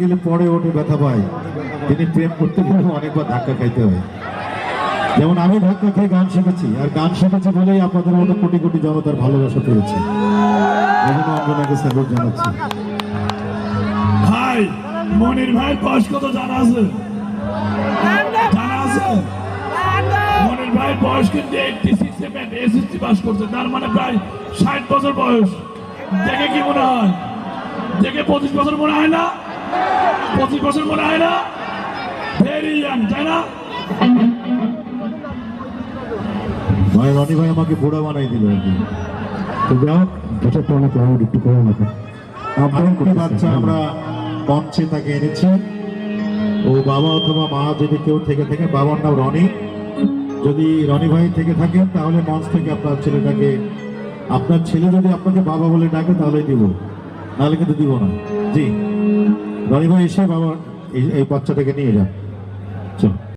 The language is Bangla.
গেলে পরে ওঠে ব্যথা পায়। তিনি প্রেম করতে গেলে অনেকবার ধাক্কা খাইতে হয়। যেমন আমি ধাক্কা খেয়ে গান শিখেছি, আর গান শিখেছি বলেই আপনাদের মতো কোটি কোটি জনতার ভালোবাসা পেয়েছি। এজন্য অঙ্গনাকে স্যালুট জানাচ্ছি। ভাই মনির ভাই বয়স কত জানা আছে? জানা আছে? মনির ভাই বয়স কিন্তু 86 এসএসসি পাস করছে, তার মানে প্রায় 60 বছর বয়স। দেখে কি মনে হয়? দেখে 25 বছর মনে হয় না? 25 বছর মনে হয় না? ভেরি ইয়াং, তাই না? ভাই রনি ভাই আমাকে বুড়া বানাই দিল আর কি। তো যাই হোক, এটা তো অনেক লাউড, একটু করে না। আরেকটি বাচ্চা আমরা মঞ্চে তাকে এনেছি। ও বাবা অথবা মা যদি কেউ থেকে থাকে, বাবার নাম রনি। যদি রনি ভাই থেকে থাকেন তাহলে মঞ্চ থেকে আপনার ছেলেটাকে, আপনার ছেলে যদি আপনাকে বাবা বলে ডাকে তাহলে দিব, নাহলে কিন্তু দিব না। জি রনি ভাই এসে বাবা এই বাচ্চাটাকে নিয়ে যান। চল।